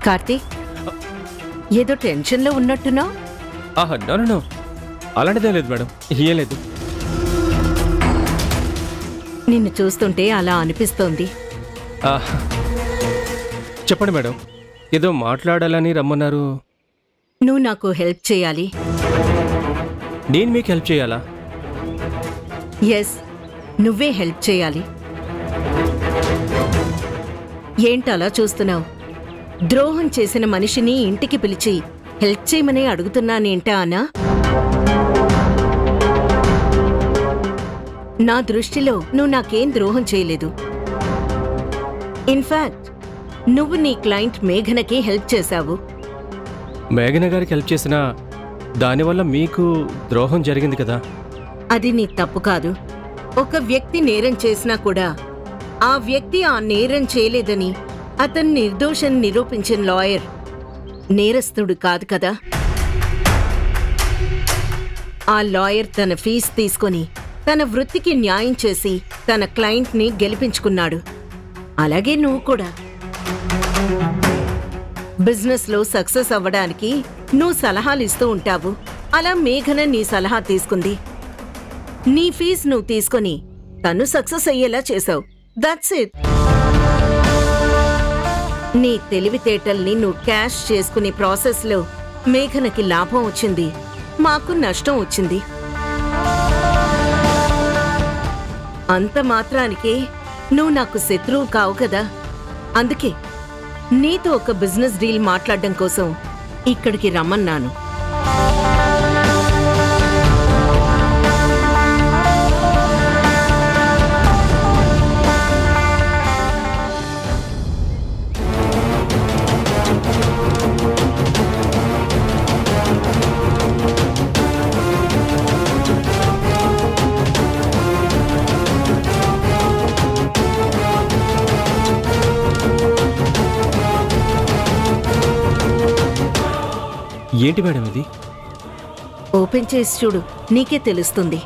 కార్తీక్, ఏదో టెన్షన్లో ఉన్నట్టున్నావు. నో అలాంటిదే లేదు మేడం, ఏం లేదు. నిన్ను చూస్తుంటే అలా అనిపిస్తోంది. చెప్పండి మేడం, ఏదో మాట్లాడాలని రమ్మన్నారు. నువ్వు నాకు హెల్ప్ చేయాలి. నేను మీకు హెల్ప్ చేయాలా? ఎస్, నువ్వే హెల్ప్ చేయాలి. ఏంటలా చూస్తున్నావు? ద్రోహం చేసిన మనిషిని ఇంటికి పిలిచి హెల్ప్ చేయమని అడుగుతున్నానేంటా అన్నా? నా దృష్టిలో నువ్వు నాకేం ద్రోహం చేయలేదు. ఇన్ఫాక్ట్ నువ్వు నీ క్లయింట్ మేఘనకి హెల్ప్ చేశావు. మేఘన గారికి హెల్ప్ చేసినా దానివల్ల మీకు ద్రోహం జరిగింది కదా. అది నీ తప్పు కాదు. ఒక వ్యక్తి నేరం చేసినా కూడా ఆ వ్యక్తి ఆ నేరం చేయలేదని అతన్ని నిర్దోషాన్ని నిరూపించిన లాయర్ నేరస్తుడు కాదు కదా. ఆ లాయర్ తన ఫీజు తీసుకొని తన వృత్తికి న్యాయం చేసి తన క్లయింట్ని గెలిపించుకున్నాడు. అలాగే నువ్వు కూడా బిజినెస్లో సక్సెస్ అవ్వడానికి నువ్వు సలహాలు ఇస్తూ ఉంటావు. అలా మేఘన నీ సలహా తీసుకుంది. నీ ఫీజు నువ్వు తీసుకొని తను సక్సెస్ అయ్యేలా చేశావు. That's it. నీ తెలివితేటల్ని నువ్వు క్యాష్ చేసుకునే ప్రాసెస్లో మేఘనకి లాభం వచ్చింది, మాకు నష్టం వచ్చింది. అంత మాత్రానికే నువ్వు నాకు శత్రువు కావు కదా. అందుకే నీతో ఒక బిజినెస్ డీల్ మాట్లాడడం కోసం ఇక్కడికి రమ్మన్నాను. ఏంటి మేడం ఇది? ఓపెన్ చేసి చూడు, నీకే తెలుస్తుంది.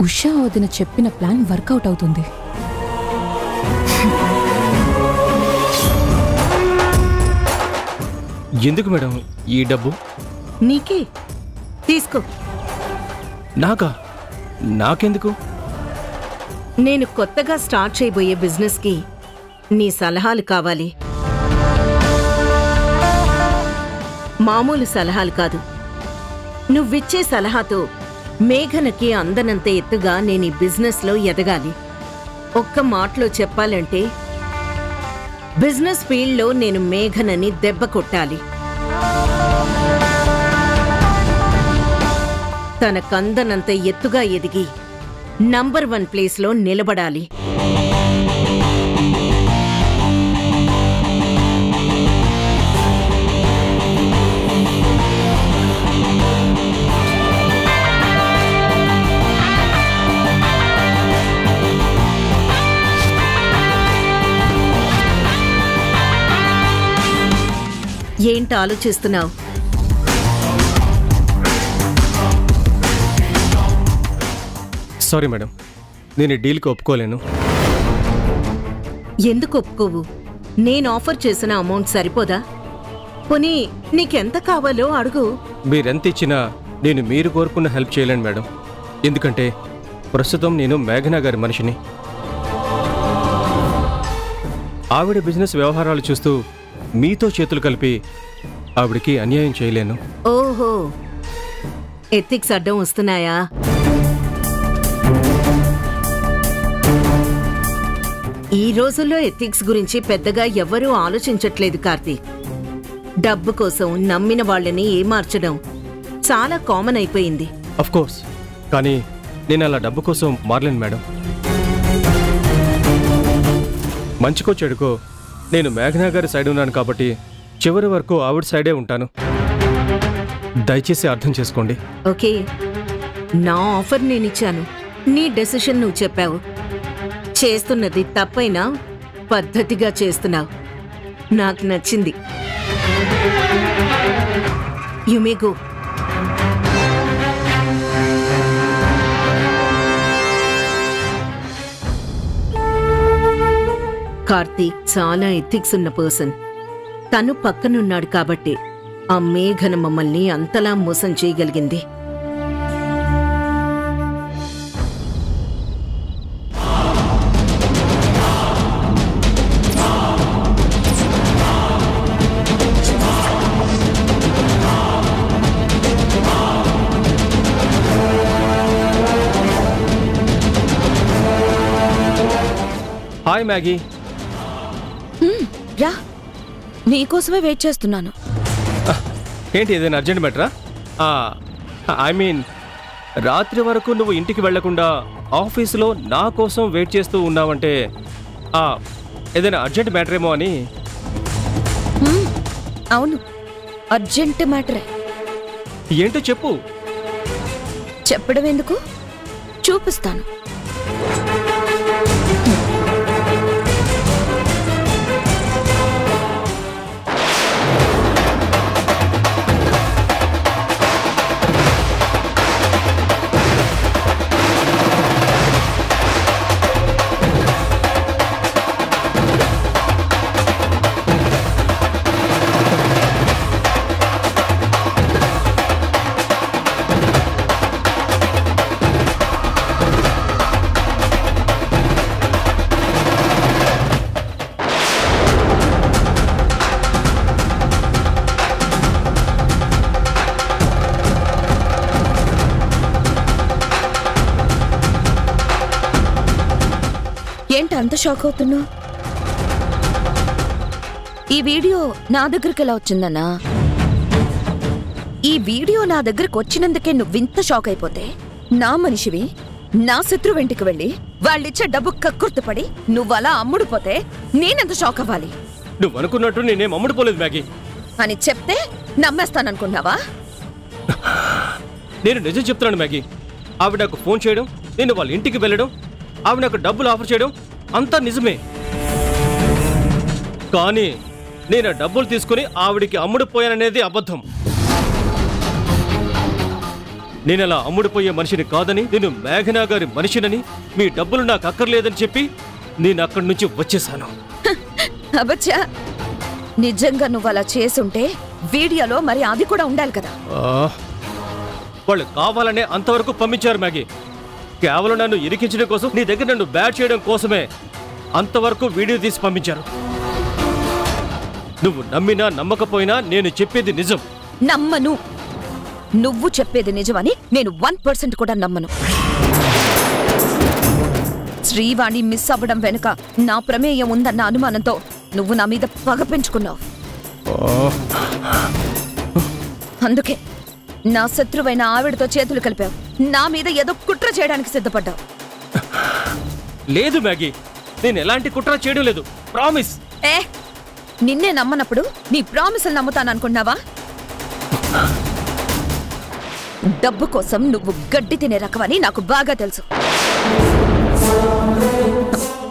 ఉషా వదిన చెప్పిన ప్లాన్ వర్కౌట్ అవుతుంది. ఎందుకు మేడం ఈ డబ్బు? నీకే తీసుకో. నాకెందుకు? నేను కొత్తగా స్టార్ట్ చేయబోయే బిజినెస్కి నీ సలహాలు కావాలి. మామూలు సలహాలు కాదు. నువ్విచ్చే సలహాతో మేఘనకి అందనంత ఎత్తుగా నేను ఈ బిజినెస్లో ఎదగాలి. ఒక్క మాటలో చెప్పాలంటే బిజినెస్ ఫీల్డ్లో నేను మేఘనని దెబ్బ కొట్టాలి. తనకందనంత ఎత్తుగా ఎదిగి నంబర్ 1 ప్లేస్లో నిలబడాలి. ఏంటి ఆలోచిస్తున్నావు? సారీ మేడం, నేను ఈ డీల్కి ఒప్పుకోలేను. ఎందుకు ఒప్పుకోవు? నేను ఆఫర్ చేసిన అమౌంట్ సరిపోదా? పోనీ నీకెంత కావాలో అడుగు. మీరెంత ఇచ్చినా నేను మీరు కోరుకున్న హెల్ప్ చేయలేను మేడం. ఎందుకంటే ప్రస్తుతం నేను మేఘనా గారి మనిషిని. ఆవిడ బిజినెస్ వ్యవహారాలు చూస్తూ మీతో చేతులు కలిపి ఆవిడికి అన్యాయం చేయలేను. ఓహో, ఎథిక్స్ అడ్డం వస్తున్నాయా? ఈ రోజుల్లో ఎథిక్స్ గురించి పెద్దగా ఎవ్వరూ ఆలోచించట్లేదు కార్తీక్. డబ్బు కోసం నమ్మిన వాళ్ళని ఏమార్చడం చాలా కామన్ అయిపోయింది. అఫ్ కోర్స్, కానీ నేను అలా డబ్బు కోసం మారలేను మేడం. మంచికో చెడుకో నేను మేఘనా గారి సైడ్ ఉన్నాను కాబట్టి చివరి వరకు ఆవిడ సైడే ఉంటాను. దయచేసి అర్థం చేసుకోండి. ఓకే, నా ఆఫర్ నేనిచ్చాను, నీ డెసిషన్ నువ్వు చెప్పావు. చేస్తున్నది తప్పైనా పద్ధతిగా చేస్తున్నావు. నాకు నచ్చింది. You may go. కార్తీక్ చాలా ఎథిక్స్ ఉన్న పర్సన్. తను పక్కనున్నాడు కాబట్టి ఆ మేఘన మమ్మల్ని అంతలా మోసం చేయగలిగింది. Hi Maggi. రా, నీకోసమే వెయిట్ చేస్తున్నాను. ఏంటి, ఏదైనా అర్జెంట్ మ్యాటరా? ఐ మీన్, రాత్రి వరకు నువ్వు ఇంటికి వెళ్లకుండా ఆఫీసులో నా కోసం వెయిట్ చేస్తూ ఉన్నావంటే ఏదైనా అర్జెంట్ మ్యాటర్ ఏమో అని. అవును, అర్జెంట్ మ్యాటరే. ఏంటో చెప్పు. చెప్పడం ఎందుకు, చూపిస్తాను. ఏంటి అంత షాక్ అవుతున్నావు? ఈ వీడియో నా దగ్గరికి ఎలా వచ్చిందన్నా? ఈ వీడియో నా దగ్గరకు వచ్చినందుకే నువ్వింత షాక్ అయిపోతే, నా మనిషివి నా శత్రువు ఇంటికి వెళ్ళి వాళ్ళిచ్చే డబ్బు కక్కుర్తిపడి నువ్వలా అమ్ముడుపోతే నేనెంత షాక్ అవ్వాలి? నువ్వు అనుకున్నట్టు నేనేం అమ్ముడుపోలేదు మ్యాగీ అని చెప్తే నమ్మేస్తాననుకున్నావా? నేను నిజం చెప్తున్నాను మ్యాగీ. ఆవిడ నాకు ఫోన్ చేయడం, నేను వాళ్ళ ఇంటికి వెళ్ళడం, ఆవిడ నాకు డబ్బులు ఆఫర్ చేయడం అంతా నిజమే. కానీ నేను ఆ డబ్బులు తీసుకుని ఆవిడికి అమ్ముడుపోయాననేది అబద్ధం. నేను అలా అమ్ముడుపోయే మనిషిని కాదని, నేను మేఘనా గారి మనిషినని, మీ డబ్బులు నాకు అక్కర్లేదని చెప్పి నేను అక్కడి నుంచి వచ్చేసాను. అబచ్చా, నిజంగా నువ్వు అలా చేసుంటే వీడియోలో మరి అది కూడా ఉండాలి కదా. వాళ్ళు కావాలనే అంతవరకు పంపించారు మ్యాగీ. కేవలం నన్ను ఇరికించడం కోసం, నీ దగ్గర నన్ను బ్యాడ్ చేయడం కోసమే అంతవరకు వీడియో తీసి పంపించారు. నువ్వు నమ్మినా నమ్మకపోయినా నేను చెప్పేది నిజం. నమ్మను. నువ్వు చెప్పేది నిజమని నేను 1% కూడా నమ్మను. శ్రీవాణి మిస్ అవ్వడం వెనుక నా ప్రమేయం ఉందన్న అనుమానంతో నువ్వు నా మీద పగ పెంచుకున్నావు. అందుకే నా శత్రువైన ఆవిడతో చేతులు కలిపావు. నా మీద ఏదో కుట్ర చేయడానికి సిద్ధపడ్డావు. లేదు మ్యాగీ, నేను ఎలాంటి కుట్ర చేయడం లేదు. ప్రామిస్. నిన్నే నమ్మనప్పుడు నీ ప్రామిసులు నమ్ముతాననుకున్నావా? డబ్బు కోసం నువ్వు గడ్డి తినే రకమని నాకు బాగా తెలుసు.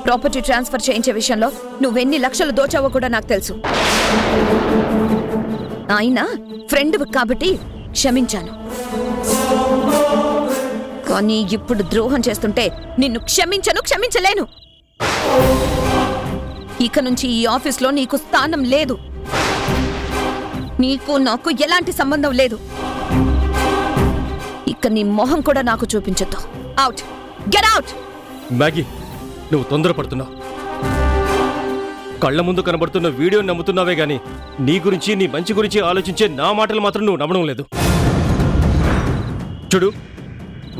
ప్రాపర్టీ ట్రాన్స్ఫర్ చేయించే విషయంలో నువ్వెన్ని లక్షలు దోచావో కూడా నాకు తెలుసు. అయినా ఫ్రెండ్వి కాబట్టి క్షమించాను. కానీ ఇప్పుడు ద్రోహం చేస్తుంటే నిన్ను క్షమించలేను. ఇక నుంచి ఈ ఆఫీస్లో నీకు స్థానం లేదు. నీకు నాకు ఎలాంటి సంబంధం లేదు. ఇక నీ మొహం కూడా నాకు చూపించొద్దు. Out, get out. మ్యాగీ, నువ్వు తొందరపడుతున్నావు. కళ్ళ ముందు కనబడుతున్న వీడియో నమ్ముతున్నావే గాని నీ గురించి, నీ మంచి గురించి ఆలోచించే నా మాటలు మాత్రం నువ్వు నమ్మడం లేదు. చూడు,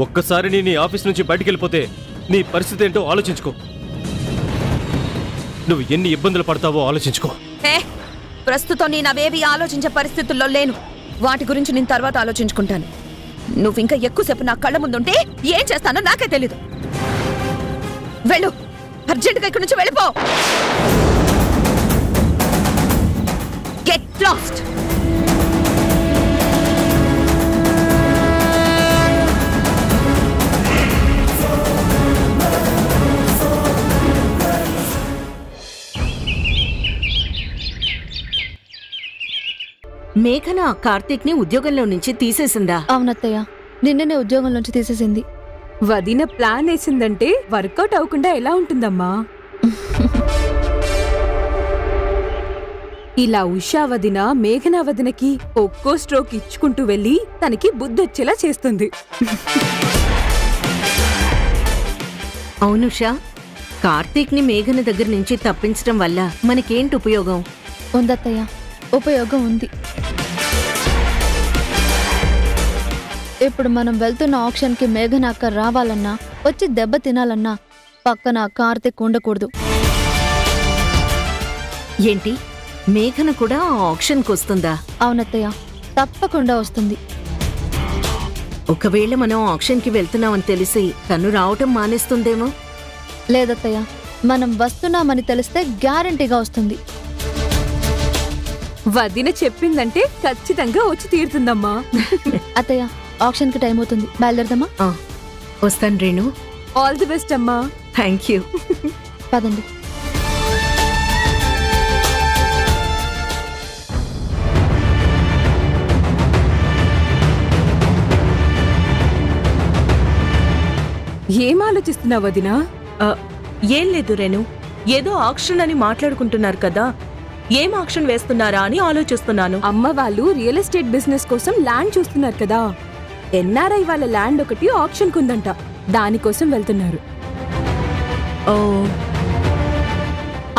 ఒక్కసారి నీ ఆఫీస్ నుంచి బయటికి వెళ్ళిపోతే నీ పరిస్థితి ఏంటో ఆలోచించుకో. నువ్వు ఎన్ని ఇబ్బందులు పడతావో ఆలోచించుకో. ప్రస్తుతం నేను అవేవి ఆలోచించే పరిస్థితుల్లో లేను. వాటి గురించి నేను తర్వాత ఆలోచించుకుంటాను. నువ్వు ఇంకా ఎక్కువసేపు నా కళ్ళ ముందుంటే ఏం చేస్తానో నాకే తెలీదు. వెళ్ళు, అర్జెంటుగా ఇక్కడి నుంచి వెళ్ళిపో. Get lost. మేఘన కార్తీక్ ని ఉద్యోగంలో నుంచి తీసేసిందా? అవునత్తయ్య, నిన్ననే ఉద్యోగం నుంచి తీసేసింది. వదిన ప్లాన్ వేసిందంటే వర్కౌట్ అవ్వకుండా ఎలా ఉంటుందమ్మా? ఇలా ఉషా వదిన మేఘన వదినకి ఒక్కో స్ట్రోక్ ఇచ్చుకుంటూ వెళ్ళి తనకి బుద్ధొచ్చేలా చేస్తుంది. అవునుషా, కార్తీక్ ని మేఘన దగ్గర నుంచి తప్పించడం వల్ల మనకేంటి ఉపయోగం? ఉందత్తయ్య, ఉపయోగం ఉంది. ఇప్పుడు మనం వెళ్తున్న ఆప్షన్కి మేఘన అక్క రావాలన్నా, వచ్చి దెబ్బ తినాలన్నా పక్కన కార్తీక్ ఉండకూడదు. ఏంటి, మేఘన కూడా ఆప్షన్కి వస్తుందా? అవునత్తయ్య, తప్పకుండా వస్తుంది. ఒకవేళ మనం ఆప్షన్కి వెళ్తున్నామని తెలిసి తను రావటం మానేస్తుందేమో? లేదత్తయ్య, మనం వస్తున్నామని తెలిస్తే గ్యారంటీగా వస్తుంది. వదిన చెప్పిందంటే ఖచ్చితంగా వచ్చి తీరుతుందమ్మా. అత్తయ్య, ఆప్షన్కి టైం అవుతుంది, బయలుదేరదామా? వస్తాను రేణు. ఆల్ ది బెస్ట్ అమ్మా. Thank you. పదండి. ఏం ఆలోచిస్తున్నావు వదినా? ఏం లేదు రేణు, ఏదో ఆక్షన్ అని మాట్లాడుకుంటున్నారు కదా, ఏం ఆక్షన్ వేస్తున్నారా అని ఆలోచిస్తున్నాను. అమ్మ వాళ్ళు రియల్ ఎస్టేట్ బిజినెస్ కోసం ల్యాండ్ చూస్తున్నారు కదా. ఎన్ఆర్ఐ వాళ్ళ ల్యాండ్ ఒకటి ఆప్షన్ కుందంట, దానికోసం వెళ్తున్నారు. ఓ,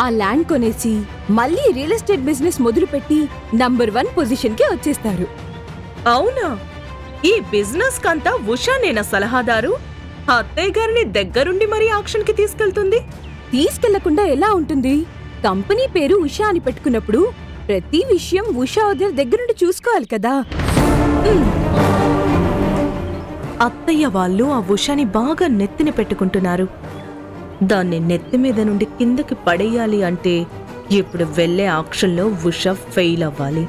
ఆ ల్యాండ్ కొనేసి మళ్ళీ రియల్ ఎస్టేట్ బిజినెస్ మొదలుపెట్టి నంబర్ 1 పొజిషన్ కి వచ్చేస్తారు. అవునా? ఈ బిజినెస్ కంతా ఉషా నేనా సలహాదారు? అత్తయ్య గారిని దగ్గరుండి మరీ ఆక్షన్ కి తీసుకెళ్తుంది. తీసుకెళ్లకుండా ఎలా ఉంటుంది? కంపెనీ పేరు ఉషా అని పెట్టుకున్నప్పుడు ప్రతి విషయం ఉషా వదిన దగ్గరుండి చూసుకోవాలి కదా. అత్తయ్య వాళ్ళు ఆ ఉషాని బాగా నెత్తిన పెట్టుకుంటున్నారు. దాన్ని నెత్తి మీద నుండి కిందకి పడేయాలి అంటే ఇప్పుడు వెళ్లే ఆక్షన్లో ఉషా ఫెయిల్ అవ్వాలి.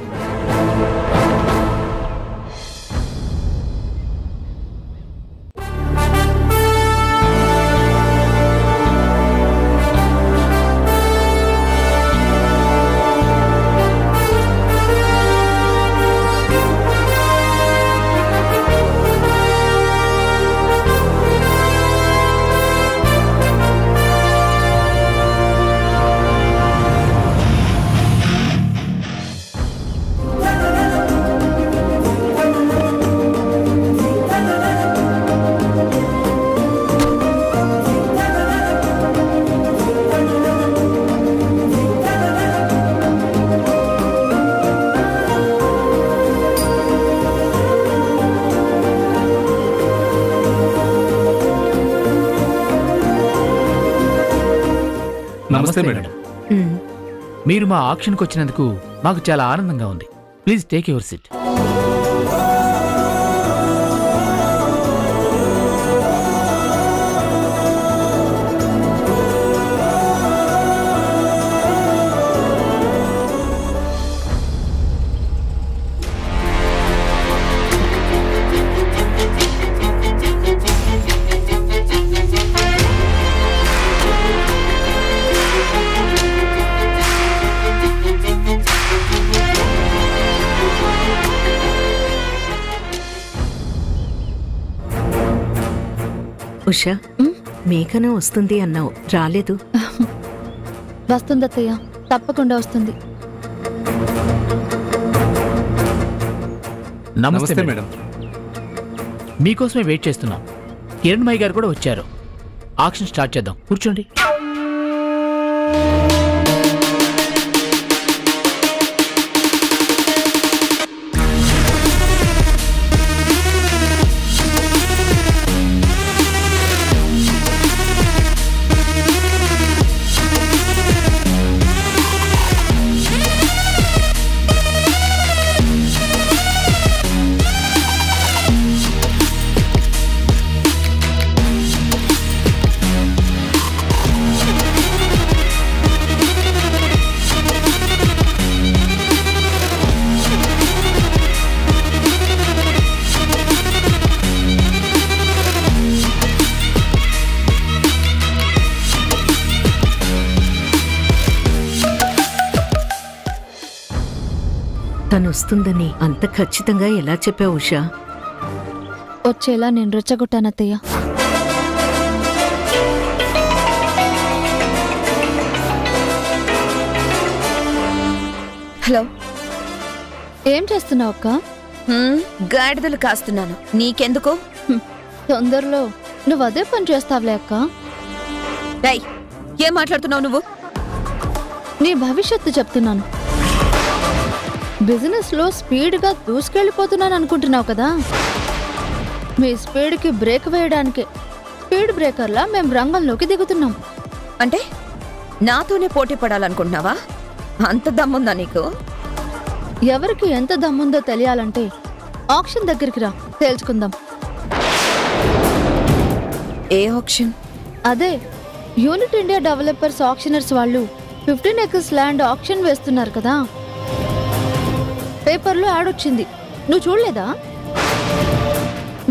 నమస్తే మేడం. మీరు మా ఆక్షన్కి వచ్చినందుకు మాకు చాలా ఆనందంగా ఉంది. Please take your seat. Usha, మేఘన వస్తుంది అన్నావు, రాలేదు. వస్తుందత్తయ్య, తప్పకుండా వస్తుంది. నమస్తే మేడం. మీకోసమే వెయిట్ చేస్తున్నాం. కిరణ్మయ్య గారు కూడా వచ్చారు. ఆక్షన్ స్టార్ట్ చేద్దాం, కూర్చోండి. తనొస్తుందని అంత ఖచ్చితంగా ఎలా చెప్పావు ఉషా? వచ్చేలా నేను రెచ్చగొట్టానత్తయ్య. హలో, ఏం చేస్తున్నావు అక్క? గాడిదలు కాస్తున్నాను. నీకెందుకు? తొందరలో నువ్వు అదే పని చేస్తావులే అక్క. ఏయ్, ఏం మాట్లాడుతున్నావు నువ్వు? నీ భవిష్యత్తు చెప్తున్నాను. బిజినెస్లో స్పీడ్గా దూసుకెళ్ళిపోతున్నాను అనుకుంటున్నావు కదా? మీ స్పీడ్కి బ్రేక్ వేయడానికే స్పీడ్ బ్రేకర్లా మేము రంగంలోకి దిగుతున్నాం. అంటే నాతోనే పోటీ పడాలనుకుంటున్నావా? అంత దమ్ముందా నీకు? ఎవరికి ఎంత దమ్ముందో తెలియాలంటే ఆక్షన్ దగ్గరికి రా, తేల్చుకుందాం. ఏ ఆక్షన్? అదే యూనిట్ ఇండియా డెవలపర్స్ ఆక్షనర్స్ వాళ్ళు 15 acres ల్యాండ్ ఆక్షన్ వేస్తున్నారు కదా. పేపర్లో యాడ్ వచ్చింది, నువ్వు చూడలేదా?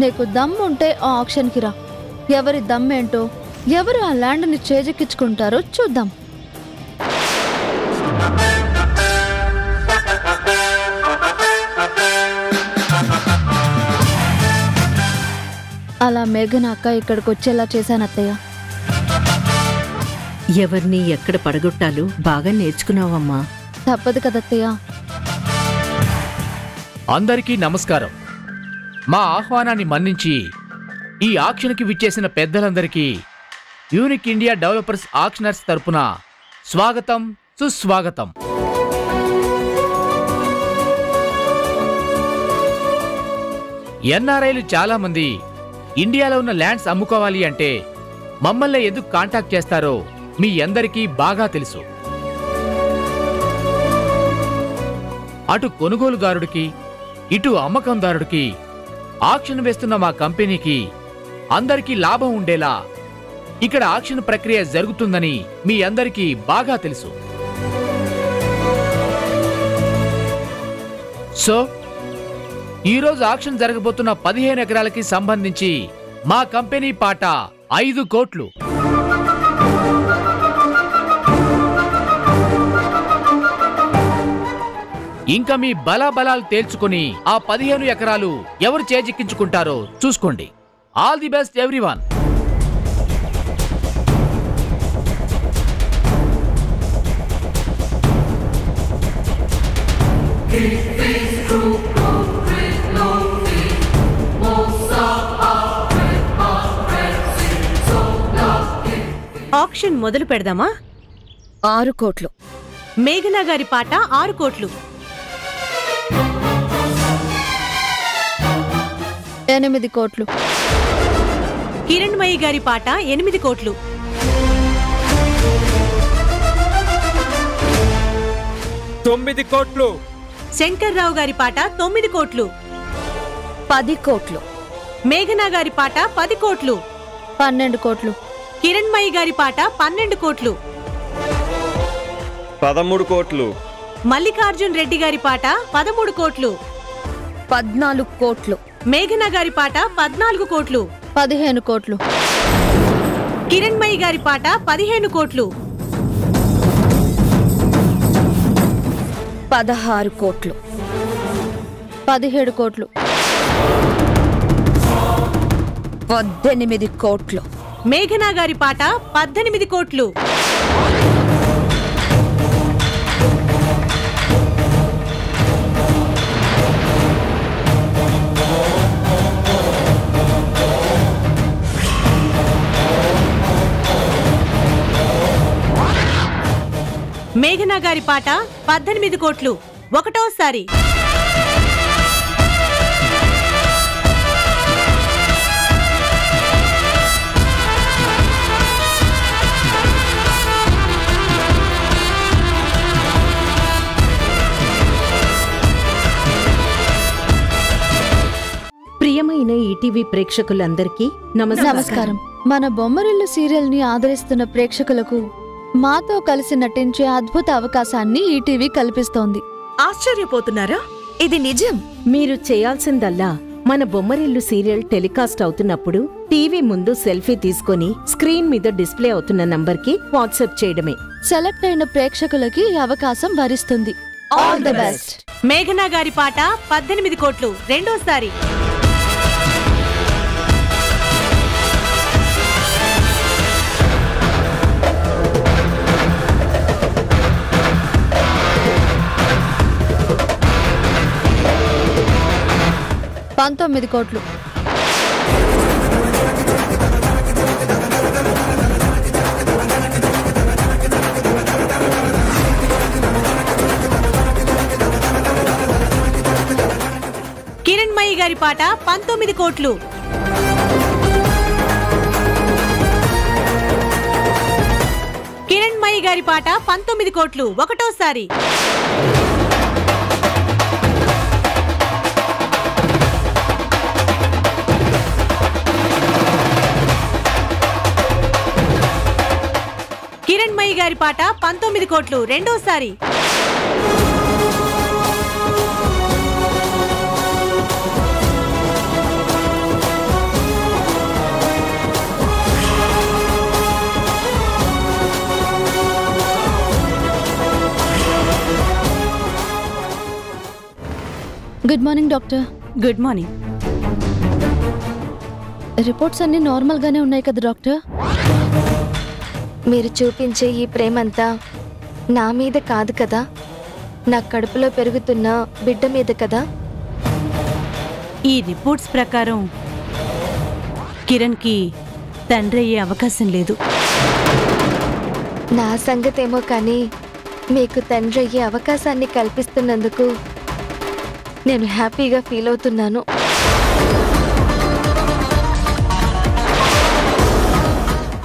నీకు దమ్ము ఉంటే ఆ ఆక్షన్కి రా. ఎవరి దమ్మేంటో, ఎవరు ఆ ల్యాండ్ని చేజెక్కించుకుంటారో చూద్దాం. అలా మేఘన అక్క ఇక్కడికి వచ్చేలా చేశానత్తయ్య. ఎవరిని ఎక్కడ పడగొట్టాలో బాగా నేర్చుకున్నావమ్మా. తప్పదు కదత్తయ్య. అందరికీ నమస్కారం. మా ఆహ్వానాన్ని మన్నించి ఈ ఆక్షన్కి విచ్చేసిన పెద్దలందరికీ యూనిక్ ఇండియా డెవలపర్స్ ఆక్షనర్స్ తరపున స్వాగతం, సుస్వాగతం. ఎన్ఆర్ఐలు చాలా మంది ఇండియాలో ఉన్న ల్యాండ్స్ అమ్ముకోవాలి అంటే మమ్మల్ని ఎందుకు కాంటాక్ట్ చేస్తారో మీ అందరికీ బాగా తెలుసు. అటు కొనుగోలుదారుడికి ఇటు అమ్మకందారుడికి ఆక్షన్ వేస్తున్న మా కంపెనీకి అందరికీ లాభం ఉండేలా ఇక్కడ ఆక్షన్ ప్రక్రియ జరుగుతుందని మీ అందరికీ బాగా తెలుసు. సో ఈరోజు ఆక్షన్ జరగబోతున్న 15 ఎకరాలకి సంబంధించి మా కంపెనీ పాట 5 కోట్లు. ఇంకా మీ బలాబలాలు తేల్చుకుని ఆ 15 ఎకరాలు ఎవరు చేజిక్కించుకుంటారో చూసుకోండి. All the best everyone. Auction మొదలు పెడదామా? 6 కోట్లు. మేఘనా గారి పాట 6 కోట్లు. 8 కోట్లు. కిరణ్మయి గారి పాట 8 కోట్లు. 9 కోట్లు. శంకర్రావు గారి పాట 9 కోట్లు. 10 కోట్లు. మేఘనా గారి పాట 10 కోట్లు. 12 కోట్లు. కిరణ్మయి గారి పాట 12 కోట్లు. 13 కోట్లు. మల్లికార్జున్ రెడ్డి గారి పాట 13 కోట్లు. 14 కోట్లు. మేఘనా గారి పాట 14 కోట్లు. 15 కోట్లు. కిరణ్మయి గారి పాట 15 కోట్లు. 16 కోట్లు. 17 కోట్లు. 18 కోట్లు. మేఘనా గారి పాట 18 కోట్లు. మేఘనా గారి పాట 18 కోట్లు. ఒకటోసారి. ప్రియమైన ఈటీవీ ప్రేక్షకులందరికీ నమస్కారం. మన బొమ్మరిల్లు సీరియల్ ని ఆదరిస్తున్న ప్రేక్షకులకు మాతో కలిసి నటించే అద్భుత అవకాశాన్ని ఈటీవీ కల్పిస్తోంది. ఆశ్చర్యపోతున్నారా? ఇది నిజం. మీరు చేయాల్సిందల్లా మన బొమ్మరిల్లు సీరియల్ టెలికాస్ట్ అవుతున్నప్పుడు టీవీ ముందు సెల్ఫీ తీసుకొని స్క్రీన్ మీద డిస్ప్లే అవుతున్న నంబర్కి వాట్సాప్ చేయడమే. సెలెక్ట్ అయిన ప్రేక్షకులకి ఈ అవకాశం వరిస్తుంది. All the best. మేఘనా గారి పాట 18 కోట్లు రెండోసారి. $19 కోట్లు. కిరణ్మయి గారి పాట 19 కోట్లు. కిరణ్మయి గారి పాట 19 కోట్లు ఒకటోసారి. కిరణ్మయి గారి పాట 19 కోట్లు రెండోసారి. Good morning doctor. Good morning. Reports అన్ని నార్మల్ గానే ఉన్నాయి కదా డాక్టర్? మీరు చూపించే ఈ ప్రేమంతా నా మీద కాదు కదా, నా కడుపులో పెరుగుతున్న బిడ్డ మీద కదా. ఈ రిపోర్ట్స్ ప్రకారం కిరణ్కి తండ్రి అయ్యే అవకాశం లేదు. నా సంగతేమో కానీ మీకు తండ్రి అయ్యే అవకాశాన్ని కల్పిస్తున్నందుకు నేను హ్యాపీగా ఫీల్ అవుతున్నాను.